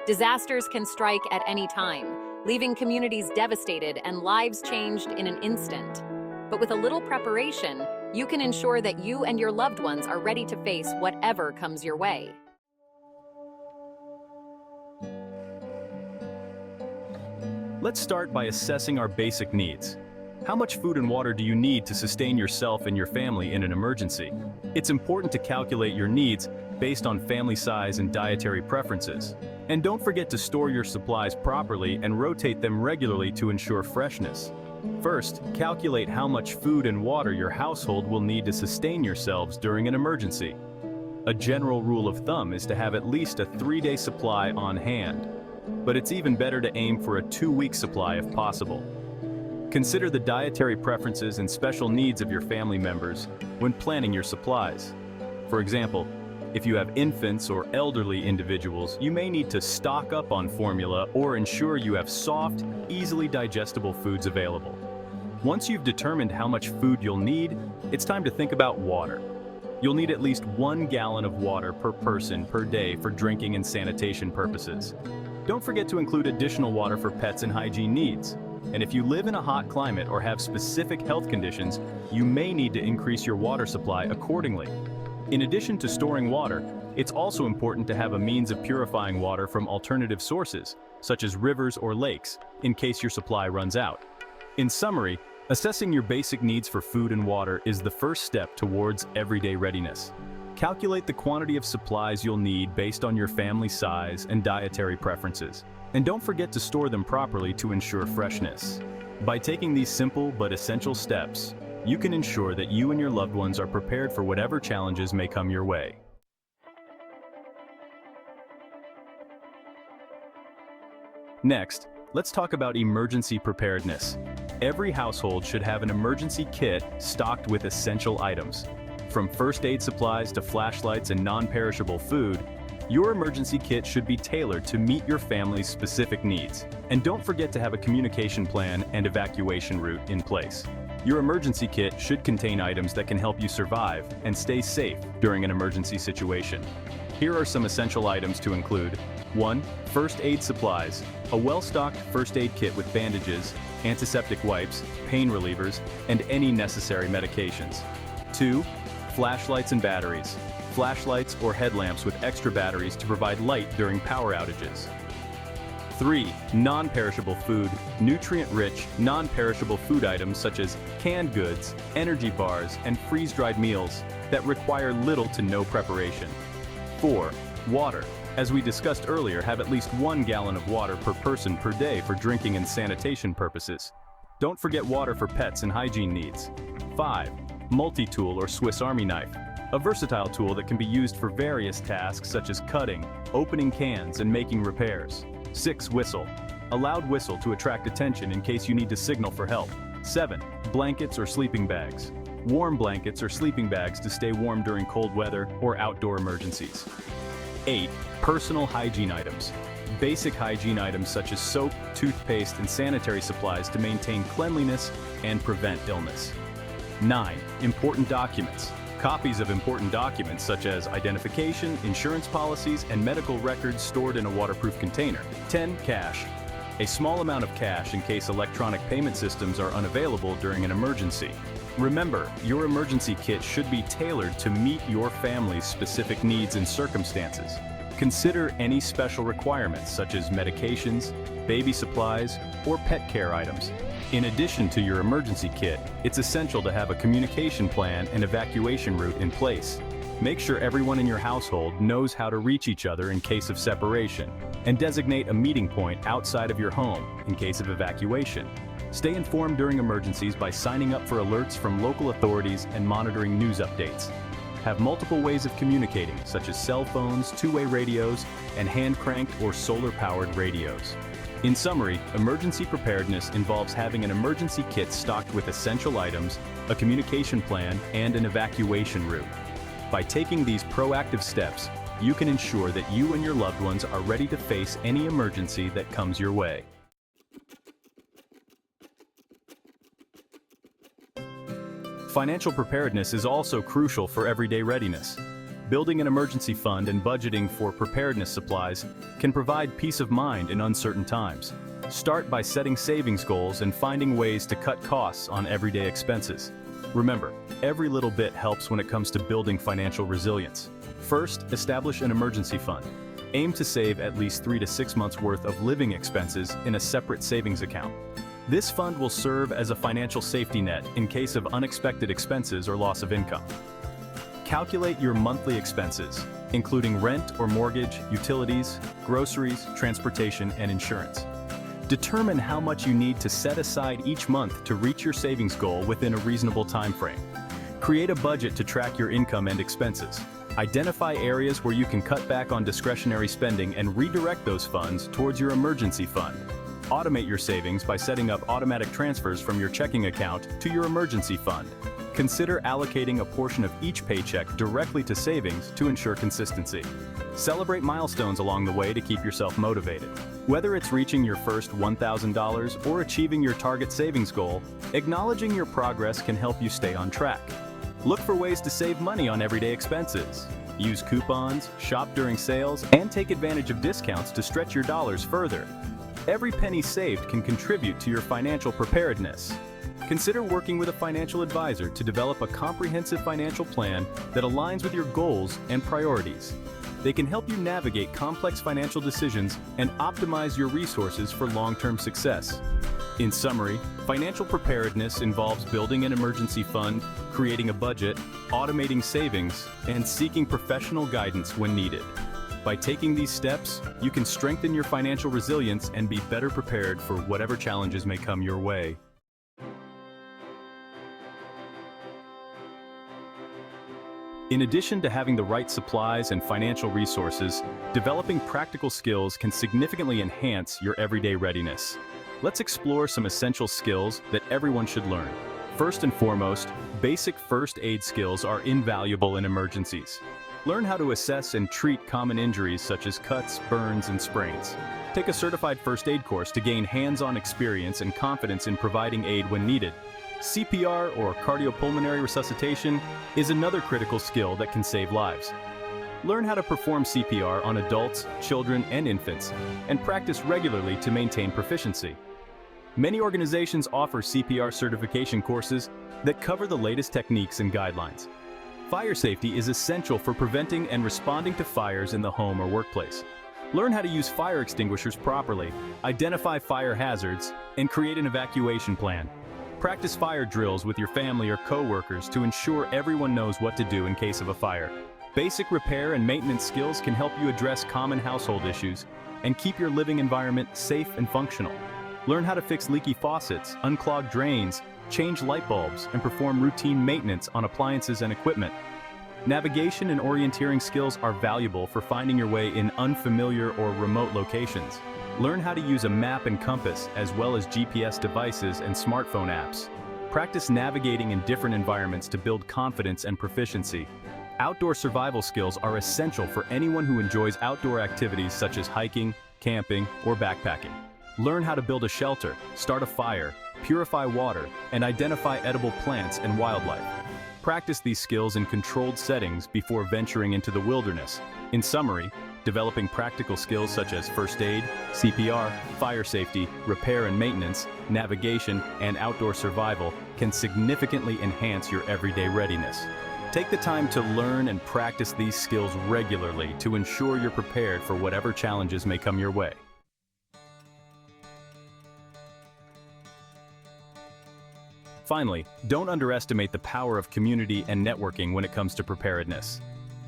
Disasters can strike at any time, leaving communities devastated and lives changed in an instant. But with a little preparation, you can ensure that you and your loved ones are ready to face whatever comes your way. Let's start by assessing our basic needs. How much food and water do you need to sustain yourself and your family in an emergency? It's important to calculate your needs based on family size and dietary preferences. And don't forget to store your supplies properly and rotate them regularly to ensure freshness. First, calculate how much food and water your household will need to sustain yourselves during an emergency. A general rule of thumb is to have at least a 3-day supply on hand, but it's even better to aim for a 2-week supply if possible. Consider the dietary preferences and special needs of your family members when planning your supplies. For example, if you have infants or elderly individuals, you may need to stock up on formula or ensure you have soft, easily digestible foods available. Once you've determined how much food you'll need, it's time to think about water. You'll need at least 1 gallon of water per person per day for drinking and sanitation purposes. Don't forget to include additional water for pets and hygiene needs. And if you live in a hot climate or have specific health conditions, you may need to increase your water supply accordingly. In addition to storing water, it's also important to have a means of purifying water from alternative sources, such as rivers or lakes, in case your supply runs out. In summary, assessing your basic needs for food and water is the first step towards everyday readiness. Calculate the quantity of supplies you'll need based on your family size and dietary preferences. And don't forget to store them properly to ensure freshness. By taking these simple but essential steps, you can ensure that you and your loved ones are prepared for whatever challenges may come your way. Next, let's talk about emergency preparedness. Every household should have an emergency kit stocked with essential items. From first aid supplies to flashlights and non-perishable food, your emergency kit should be tailored to meet your family's specific needs. And don't forget to have a communication plan and evacuation route in place. Your emergency kit should contain items that can help you survive and stay safe during an emergency situation. Here are some essential items to include. 1. First aid supplies. A well-stocked first aid kit with bandages, antiseptic wipes, pain relievers, and any necessary medications. 2. Flashlights and batteries. Flashlights or headlamps with extra batteries to provide light during power outages. 3. Non-perishable food. Nutrient-rich, non-perishable food items such as canned goods, energy bars, and freeze-dried meals that require little to no preparation. 4. Water. As we discussed earlier, have at least 1 gallon of water per person per day for drinking and sanitation purposes. Don't forget water for pets and hygiene needs. 5. Multi-tool or Swiss Army knife. A versatile tool that can be used for various tasks such as cutting, opening cans, and making repairs. 6. Whistle. A loud whistle to attract attention in case you need to signal for help. 7. Blankets or sleeping bags. Warm blankets or sleeping bags to stay warm during cold weather or outdoor emergencies. 8. Personal hygiene items. Basic hygiene items such as soap, toothpaste, and sanitary supplies to maintain cleanliness and prevent illness. 9. Important documents. Copies of important documents such as identification, insurance policies, and medical records stored in a waterproof container. 10. Cash. A small amount of cash in case electronic payment systems are unavailable during an emergency. Remember, your emergency kit should be tailored to meet your family's specific needs and circumstances. Consider any special requirements such as medications, baby supplies, or pet care items. In addition to your emergency kit, it's essential to have a communication plan and evacuation route in place. Make sure everyone in your household knows how to reach each other in case of separation, and designate a meeting point outside of your home in case of evacuation. Stay informed during emergencies by signing up for alerts from local authorities and monitoring news updates. Have multiple ways of communicating, such as cell phones, two-way radios, and hand-cranked or solar-powered radios. In summary, emergency preparedness involves having an emergency kit stocked with essential items, a communication plan, and an evacuation route. By taking these proactive steps, you can ensure that you and your loved ones are ready to face any emergency that comes your way. Financial preparedness is also crucial for everyday readiness. Building an emergency fund and budgeting for preparedness supplies can provide peace of mind in uncertain times. Start by setting savings goals and finding ways to cut costs on everyday expenses. Remember, every little bit helps when it comes to building financial resilience. First, establish an emergency fund. Aim to save at least 3 to 6 months' worth of living expenses in a separate savings account. This fund will serve as a financial safety net in case of unexpected expenses or loss of income. Calculate your monthly expenses, including rent or mortgage, utilities, groceries, transportation, and insurance. Determine how much you need to set aside each month to reach your savings goal within a reasonable time frame. Create a budget to track your income and expenses. Identify areas where you can cut back on discretionary spending and redirect those funds towards your emergency fund. Automate your savings by setting up automatic transfers from your checking account to your emergency fund. Consider allocating a portion of each paycheck directly to savings to ensure consistency. Celebrate milestones along the way to keep yourself motivated. Whether it's reaching your first $1,000 or achieving your target savings goal, acknowledging your progress can help you stay on track. Look for ways to save money on everyday expenses. Use coupons, shop during sales, and take advantage of discounts to stretch your dollars further. Every penny saved can contribute to your financial preparedness. Consider working with a financial advisor to develop a comprehensive financial plan that aligns with your goals and priorities. They can help you navigate complex financial decisions and optimize your resources for long-term success. In summary, financial preparedness involves building an emergency fund, creating a budget, automating savings, and seeking professional guidance when needed. By taking these steps, you can strengthen your financial resilience and be better prepared for whatever challenges may come your way. In addition to having the right supplies and financial resources, developing practical skills can significantly enhance your everyday readiness. Let's explore some essential skills that everyone should learn. First and foremost, basic first aid skills are invaluable in emergencies. Learn how to assess and treat common injuries such as cuts, burns, and sprains. Take a certified first aid course to gain hands-on experience and confidence in providing aid when needed. CPR, or cardiopulmonary resuscitation, is another critical skill that can save lives. Learn how to perform CPR on adults, children, and infants, and practice regularly to maintain proficiency. Many organizations offer CPR certification courses that cover the latest techniques and guidelines. Fire safety is essential for preventing and responding to fires in the home or workplace. Learn how to use fire extinguishers properly, identify fire hazards, and create an evacuation plan. Practice fire drills with your family or coworkers to ensure everyone knows what to do in case of a fire. Basic repair and maintenance skills can help you address common household issues and keep your living environment safe and functional. Learn how to fix leaky faucets, unclog drains, change light bulbs, and perform routine maintenance on appliances and equipment. Navigation and orienteering skills are valuable for finding your way in unfamiliar or remote locations. Learn how to use a map and compass, as well as GPS devices and smartphone apps. Practice navigating in different environments to build confidence and proficiency. Outdoor survival skills are essential for anyone who enjoys outdoor activities such as hiking, camping, or backpacking. Learn how to build a shelter, start a fire, purify water, and identify edible plants and wildlife. Practice these skills in controlled settings before venturing into the wilderness. In summary, developing practical skills such as first aid, CPR, fire safety, repair and maintenance, navigation, and outdoor survival can significantly enhance your everyday readiness. Take the time to learn and practice these skills regularly to ensure you're prepared for whatever challenges may come your way. Finally, don't underestimate the power of community and networking when it comes to preparedness.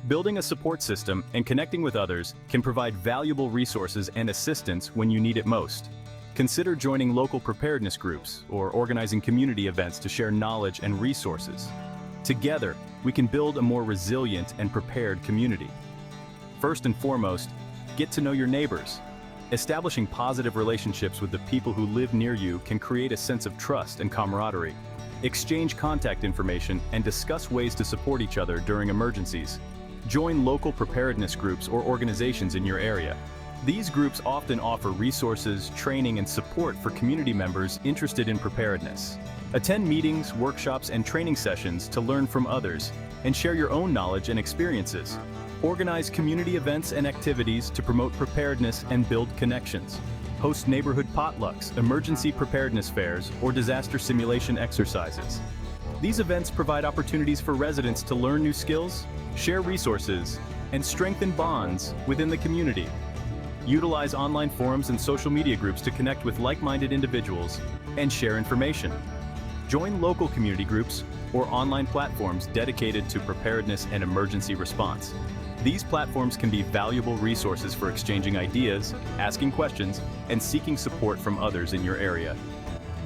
Building a support system and connecting with others can provide valuable resources and assistance when you need it most. Consider joining local preparedness groups or organizing community events to share knowledge and resources. Together, we can build a more resilient and prepared community. First and foremost, get to know your neighbors. Establishing positive relationships with the people who live near you can create a sense of trust and camaraderie. Exchange contact information and discuss ways to support each other during emergencies. Join local preparedness groups or organizations in your area. These groups often offer resources, training, and support for community members interested in preparedness. Attend meetings, workshops, and training sessions to learn from others. and share your own knowledge and experiences. Organize community events and activities to promote preparedness and build connections. Host neighborhood potlucks, emergency preparedness fairs, or disaster simulation exercises. These events provide opportunities for residents to learn new skills, share resources, and strengthen bonds within the community. Utilize online forums and social media groups to connect with like-minded individuals and share information. Join local community groups or online platforms dedicated to preparedness and emergency response. These platforms can be valuable resources for exchanging ideas, asking questions, and seeking support from others in your area.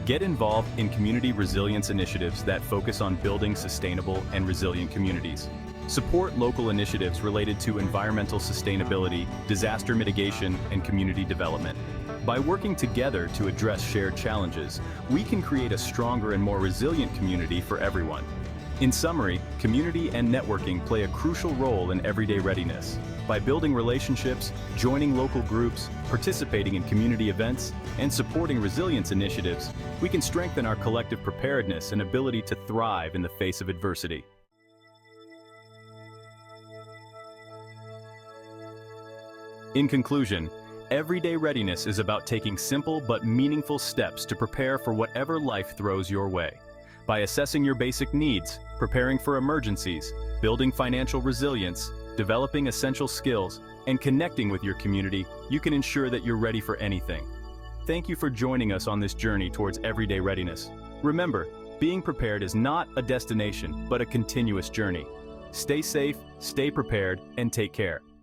Get involved in community resilience initiatives that focus on building sustainable and resilient communities. Support local initiatives related to environmental sustainability, disaster mitigation, and community development. By working together to address shared challenges, we can create a stronger and more resilient community for everyone. In summary, community and networking play a crucial role in everyday readiness. By building relationships, joining local groups, participating in community events, and supporting resilience initiatives, we can strengthen our collective preparedness and ability to thrive in the face of adversity. In conclusion, everyday readiness is about taking simple but meaningful steps to prepare for whatever life throws your way. By assessing your basic needs, preparing for emergencies, building financial resilience, developing essential skills, and connecting with your community, you can ensure that you're ready for anything. Thank you for joining us on this journey towards everyday readiness. Remember, being prepared is not a destination, but a continuous journey. Stay safe, stay prepared, and take care.